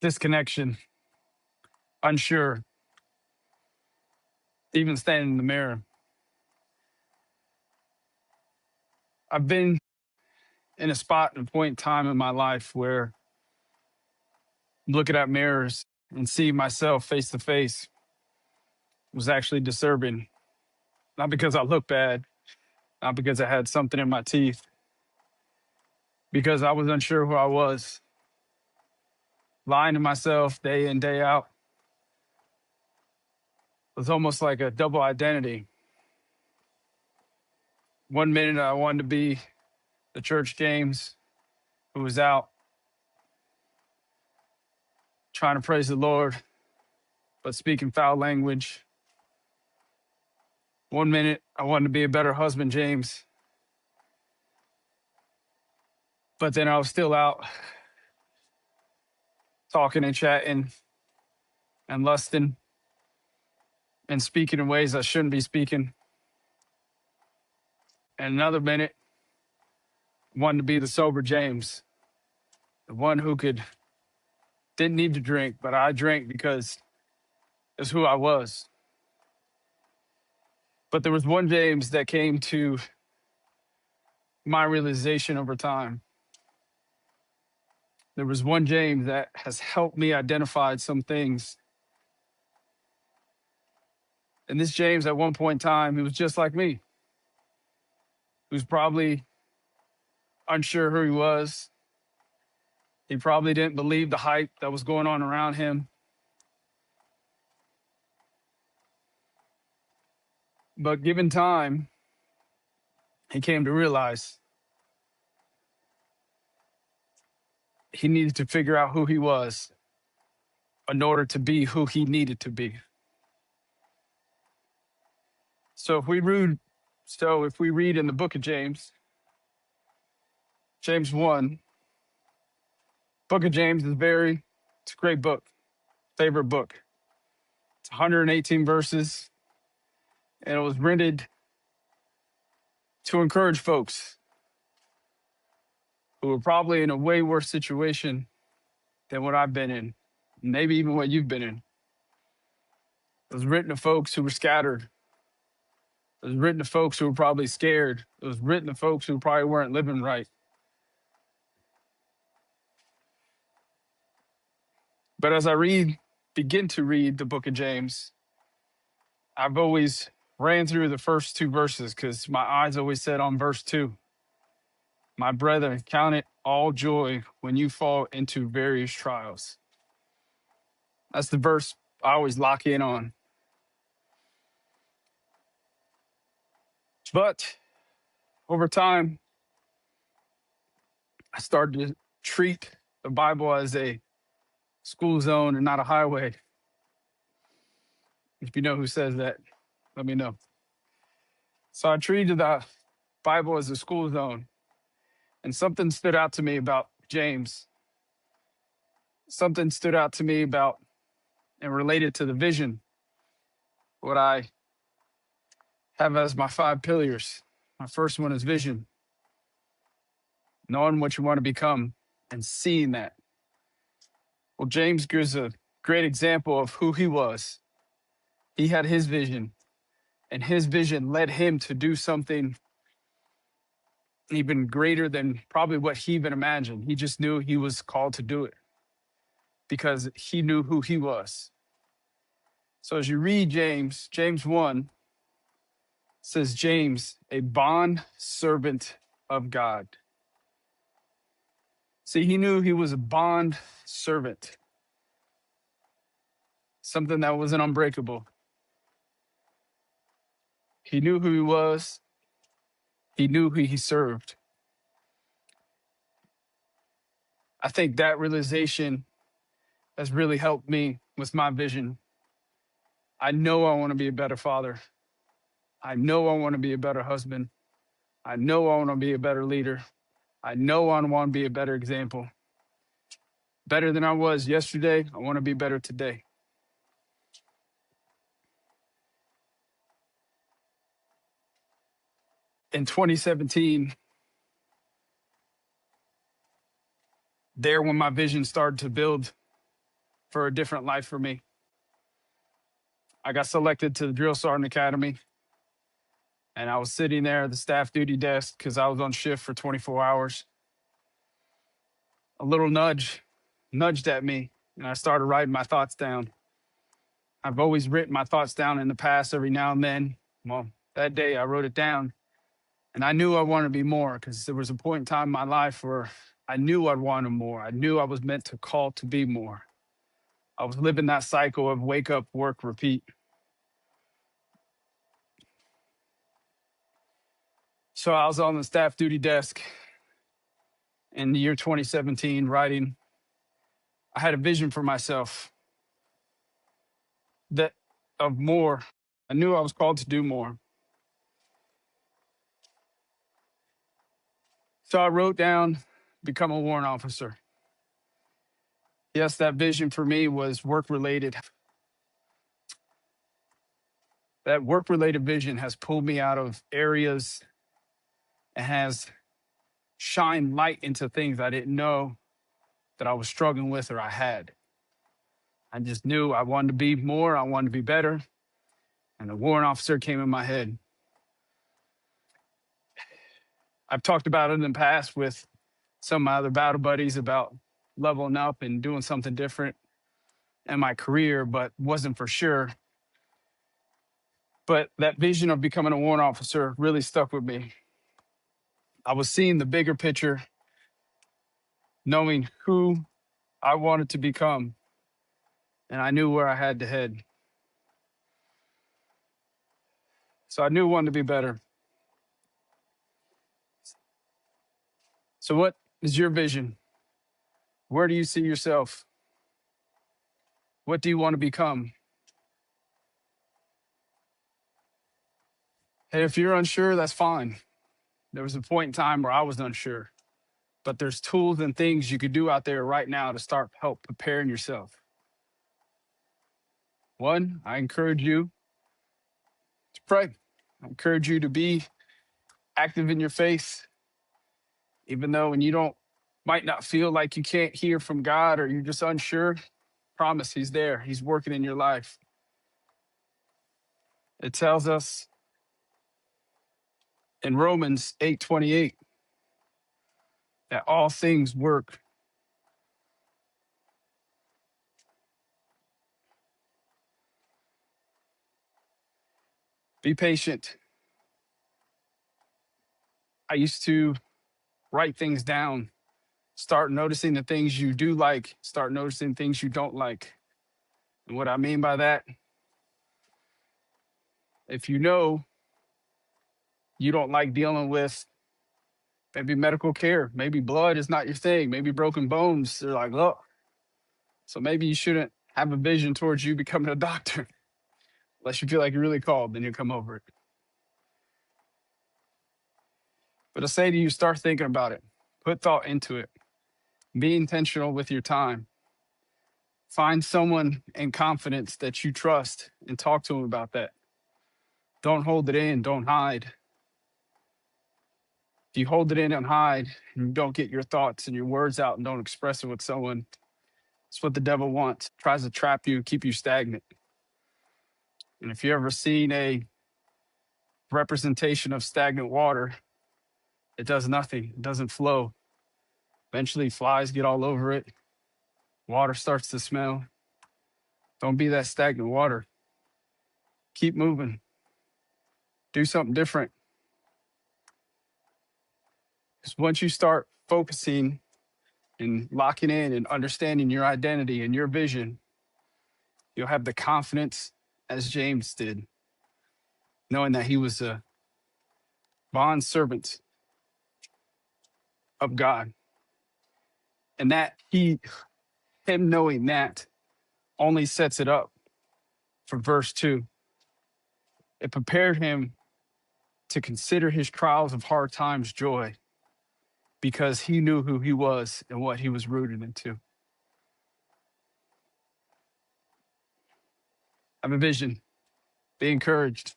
disconnection, unsure, even standing in the mirror. I've been in a spot and a point in time in my life where I'm looking at mirrors and see myself face to face was actually disturbing. Not because I look bad, not because I had something in my teeth, because I was unsure who I was, lying to myself day in, day out. It was almost like a double identity. One minute I wanted to be the church James who was out trying to praise the Lord, but speaking foul language. One minute I wanted to be a better husband, James, but then I was still out talking and chatting and lusting and speaking in ways I shouldn't be speaking. And another minute, I wanted to be the sober James, the one who didn't need to drink, but I drank because it's who I was. But there was one James that came to my realization over time. There was one James that has helped me identify some things. And this James, at one point in time, he was just like me. He was probably unsure who he was. He probably didn't believe the hype that was going on around him. But given time, he came to realize he needed to figure out who he was in order to be who he needed to be. So if we read in the book of James, James 1, book of James is it's a great book, favorite book. It's 118 verses, and it was written to encourage folks who are probably in a way worse situation than what I've been in, maybe even what you've been in. It was written to folks who were scattered. It was written to folks who were probably scared. It was written to folks who probably weren't living right. But as I begin to read the book of James, I've always ran through the first two verses because my eyes always set on verse 2. My brethren, count it all joy when you fall into various trials. That's the verse I always lock in on. But over time, I started to treat the Bible as a school zone and not a highway. If you know who says that, let me know. So I treated the Bible as a school zone. And something stood out to me about James. Something stood out to me about and related to the vision, what I have as my 5 pillars. My first one is vision, knowing what you want to become and seeing that. Well, James gives a great example of who he was. He had his vision, and his vision led him to do something even greater than probably what he even imagined. He just knew he was called to do it because he knew who he was. So as you read James 1 says, James, a bond servant of God. See, he knew he was a bond servant, something that wasn't unbreakable. He knew who he was. He knew who he served. I think that realization has really helped me with my vision. I know I want to be a better father. I know I want to be a better husband. I know I want to be a better leader. I know I want to be a better example. Better than I was yesterday, I want to be better today. In 2017, when my vision started to build, for a different life for me. I got selected to the Drill Sergeant Academy, and I was sitting there at the staff duty desk because I was on shift for 24 hours. A little nudged at me, and I started writing my thoughts down. I've always written my thoughts down in the past every now and then. Well, that day I wrote it down, and I knew I wanted to be more because there was a point in time in my life where I knew I'd wanted more. I knew I was meant to call to be more. I was living that cycle of wake up, work, repeat. So I was on the staff duty desk in the year 2017 writing. I had a vision for myself that of more. I knew I was called to do more. So I wrote down, become a warrant officer. Yes, that vision for me was work related. That work related vision has pulled me out of areas and has shined light into things I didn't know that I was struggling with or I had. I just knew I wanted to be more, I wanted to be better, and the warrant officer came in my head. I've talked about it in the past with some of my other battle buddies about leveling up and doing something different in my career, but wasn't for sure. But that vision of becoming a warrant officer really stuck with me. I was seeing the bigger picture, knowing who I wanted to become, and I knew where I had to head. So I knew I wanted to be better. So what is your vision? Where do you see yourself? What do you want to become? And if you're unsure, that's fine. There was a point in time where I was unsure, but there's tools and things you could do out there right now to start help preparing yourself. One, I encourage you to pray. I encourage you to be active in your faith, even though when you might not feel like you can't hear from God or you're just unsure, promise he's there. He's working in your life. It tells us in Romans 8:28 that all things work. Be patient. I used to write things down, start noticing the things you do like, start noticing things you don't like. And what I mean by that, if you know you don't like dealing with maybe medical care, maybe blood is not your thing, maybe broken bones, they're like, oh, so maybe you shouldn't have a vision towards you becoming a doctor unless you feel like you're really called, then you'll come over it. But I say to you, start thinking about it, put thought into it, be intentional with your time. Find someone in confidence that you trust and talk to them about that. Don't hold it in, don't hide. If you hold it in and hide and you don't get your thoughts and your words out and don't express it with someone, it's what the devil wants. Tries to trap you, keep you stagnant. And if you ever seen a representation of stagnant water, it does nothing. It doesn't flow. Eventually flies get all over it. Water starts to smell. Don't be that stagnant water. Keep moving. Do something different. Because once you start focusing and locking in and understanding your identity and your vision, you'll have the confidence as James did, knowing that he was a bond servant of God. And that him knowing that only sets it up for verse 2. It prepared him to consider his trials of hard times joy because he knew who he was and what he was rooted into. Have a vision. Be encouraged.